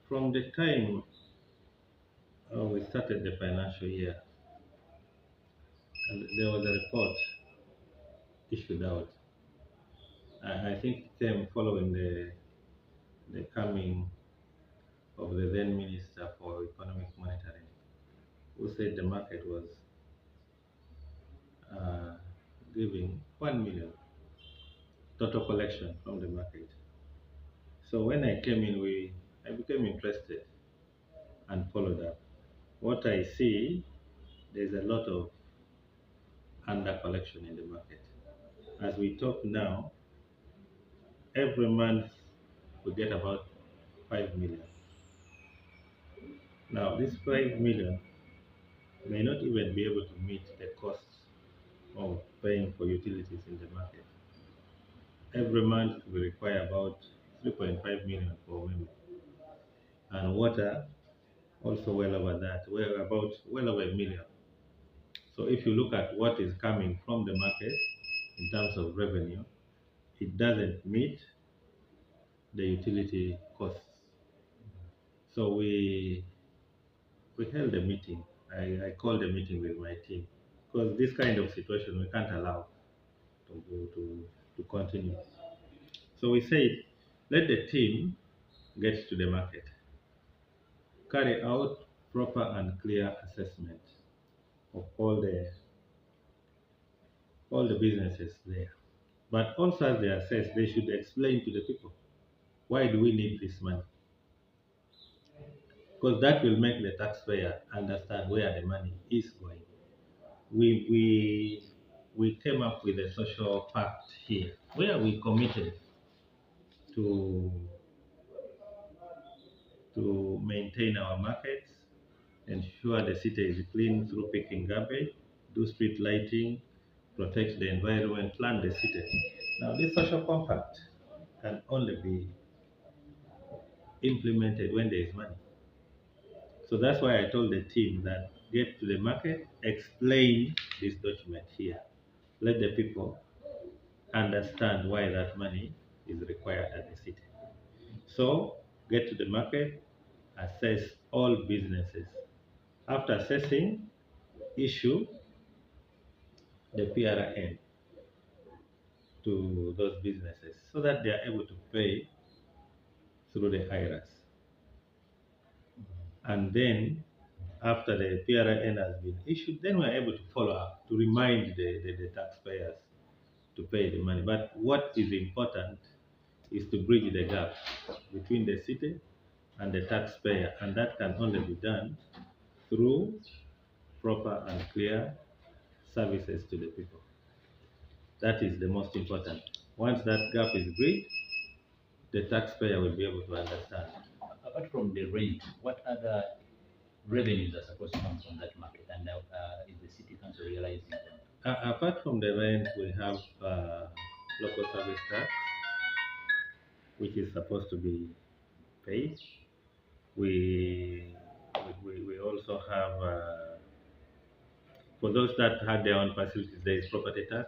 From the time we started the financial year, and there was a report issued out. I think it came following the coming of the then Minister for Economic Monitoring, who said the market was uh, giving 1 million total collection from the market. So when I came in, I became interested and followed up. What I see, there's a lot of under collection in the market. As we talk now, every month we get about 5 million. Now, this 5 million may not even be able to meet the costs of paying for utilities in the market. Every month we require about 3.5 million for women, and water also well over that, well over a million. So if you look at what is coming from the market in terms of revenue, it doesn't meet the utility costs. So we held a meeting. I called a meeting with my team because this kind of situation we can't allow to continue. So we said, let the team get to the market, carry out proper and clear assessment of all the businesses there. But also as they assess, they should explain to the people, why do we need this money? Because that will make the taxpayer understand where the money is going. We came up with a social pact here where we committed to maintain our markets, ensure the city is clean through picking garbage, do street lighting, protect the environment, plan the city. Now, this social compact can only be implemented when there is money. So that's why I told the team that get to the market, explain this document here. Let the people understand why that money is required at the city. So get to the market, assess all businesses. After assessing, issue the PRN to those businesses so that they are able to pay through the IRAS. And then after the PRN has been issued, then we're able to follow up to remind the taxpayers to pay the money. But what is important is to bridge the gap between the city and the taxpayer, and that can only be done through proper and clear services to the people. That is the most important. Once that gap is bridged, the taxpayer will be able to understand. Apart from the rent, what other revenues are supposed to come from that market, and is the city council realizing them? Apart from the rent, we have local service tax, which is supposed to be paid. We also have, for those that had their own facilities, there is property tax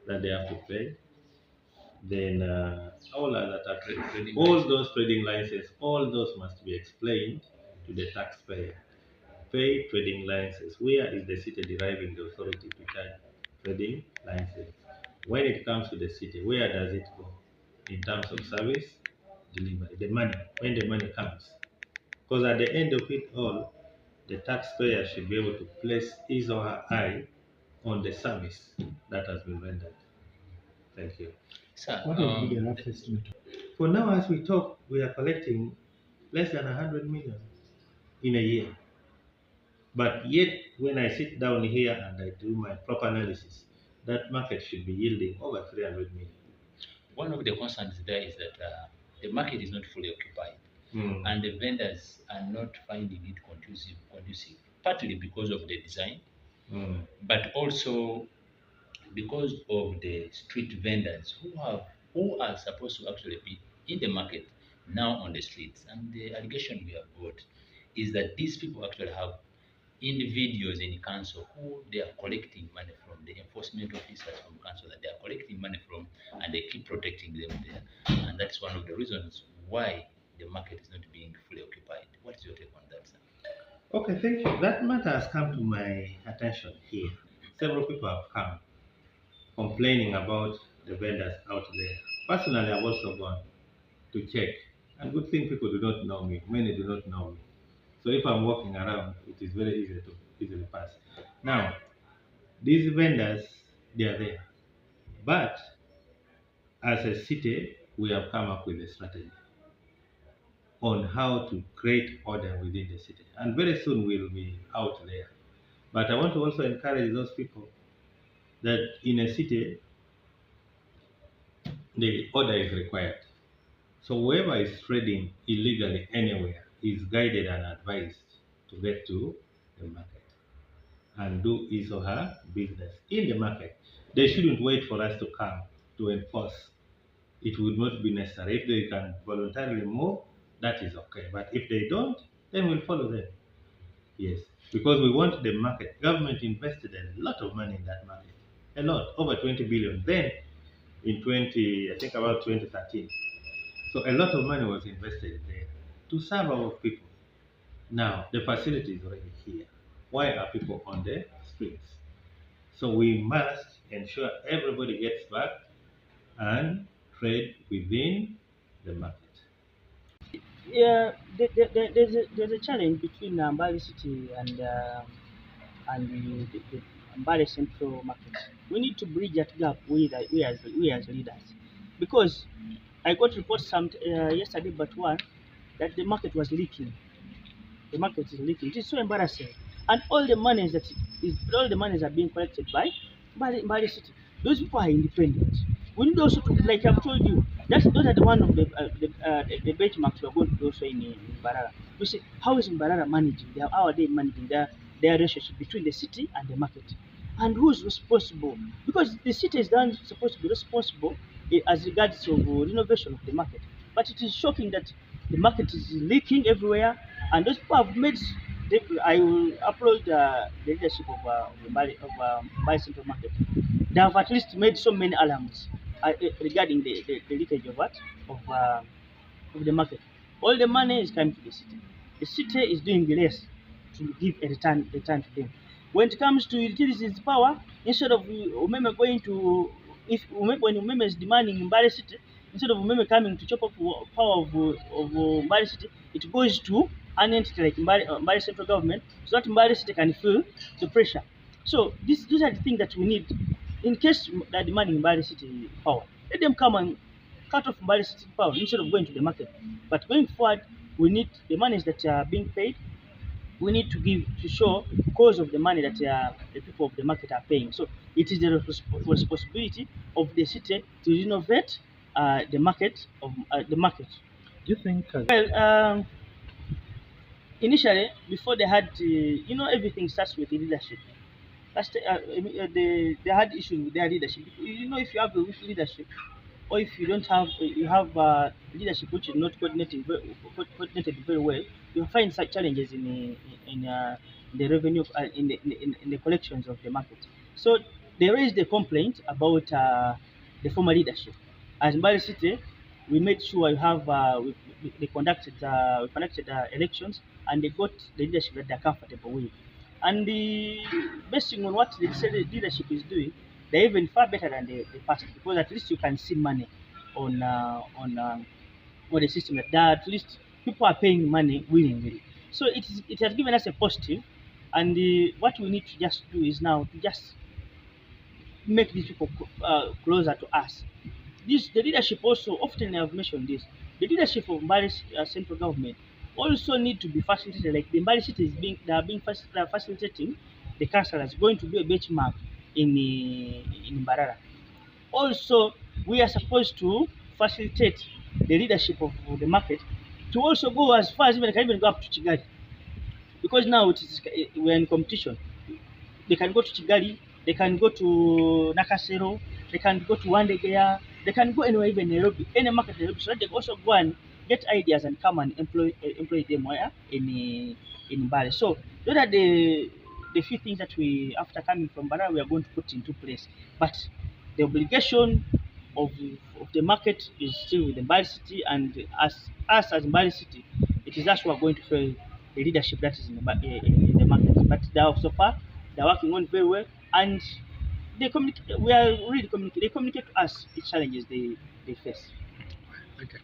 that they have to pay. Then all other taxes, all those trading licenses, all those must be explained to the taxpayer. Pay trading license. Where is the city deriving the authority to charge trading license? When it comes to the city, where does it go in terms of service delivery? The money, when the money comes. Because at the end of it all, the taxpayer should be able to place his or her eye on the service that has been rendered. Thank you. Sir, What will be the rough estimate? For now, as we talk, we are collecting less than 100 million in a year. But yet, when I sit down here and I do my proper analysis, that market should be yielding over 300 million. one of the concerns there is that the market is not fully occupied, Mm. and the vendors are not finding it conducive, partly because of the design, Mm. but also because of the street vendors who are supposed to actually be in the market now on the streets. And the allegation we have got is that these people actually have individuals in council who they are collecting money from, the enforcement officers from council that they are collecting money from, and they keep protecting them there. And that's one of the reasons why the market is not being fully occupied. Okay, thank you. That matter has come to my attention here. Several people have come complaining about the vendors out there. Personally, I've also gone to check. And good thing people do not know me. Many do not know me. So if I'm walking around, it is very easy to easily pass. Now, these vendors, they are there. But as a city, we have come up with a strategy on how to create order within the city. And very soon we'll be out there. But I want to also encourage those people that in a city, the order is required. So whoever is trading illegally anywhere is guided and advised to get to the market and do his or her business in the market. They shouldn't wait for us to come to enforce. It would not be necessary. If they can voluntarily move, that is okay. But if they don't, then we'll follow them. Yes, because we want the market. Government invested a lot of money in that market, a lot, over 20 billion. Then in 20, I think about 2013. So a lot of money was invested there to serve our people. Now the facility is already here. Why are people on the streets? So we must ensure everybody gets back and trade within the market. Yeah, there's a challenge between Mbale City and the Mbale Central Market. We need to bridge that gap, we as leaders, because I got reports yesterday, but one, that the market was leaking. The market is leaking. It is so embarrassing. And all the monies are being collected by the city. Those people are independent. We need also to, like I've told you, those are the one of the benchmarks we are going to do also in Barara. We say, how is Barara managing how are they managing their relationship between the city and the market? And who's responsible? Because the city is then supposed to be responsible as regards to renovation of the market. But it is shocking that the market is leaking everywhere, and those people have made. I will upload the leadership of Central Market. They have at least made so many alarms regarding the leakage of the market. All the money is coming to the city. The city is doing less to give a return to them. When it comes to utilities power, instead of Umeme going to if Umeme, when Umeme is demanding in Mbale City, instead of Umeme coming to chop up power of Mbale City, it goes to an entity like Mbale Central Government, so that Mbale City can feel the pressure. So these are the things that we need in case they're demanding Mbale City power. Let them come and cut off Mbale City power instead of going to the market. But going forward, we need the monies that are being paid. We need to show cause of the money that the people of the market are paying. So it is the responsibility of the city to renovate the market. Do you think Well, initially, before they had, everything starts with the leadership. They had issues with their leadership. If you have a weak leadership, or if you don't have you have leadership which is not coordinated very well, you find such challenges in the revenue in the collections of the market. So they raised a complaint about the former leadership. As Mbale City, we made sure we conducted elections, and they got the leadership that they're comfortable with. And basing on what they said the leadership is doing, they're even far better than the past, because at least you can see money on uh, on uh, on the system that at least people are paying money willingly. So it has given us a positive, and what we need to just do is now to just make these people closer to us. The leadership also, often I have mentioned this, the leadership of Mbale central government also need to be facilitated. Like the Mbale city they are facilitating the councillors going to do a benchmark in Mbarara. Also, we are supposed to facilitate the leadership of the market to also go as far as even can even go up to Chigali, because now we are in competition. They can go to Chigali, they can go to Nakasero, they can go to Wandegeya, they can go anywhere, even Nairobi, any market in Nairobi, so that they can also go and get ideas and come and employ them where in Bali. So those are the few things that we, after coming from Bali, we are going to put into place. But the obligation of of the market is still with the Bali city, and as Bali city, it is us who are going to fail the leadership that is in the market. But they are, so far they're working on very well, and they communicate. We are really communicate. They communicate to us the challenges they face. Okay.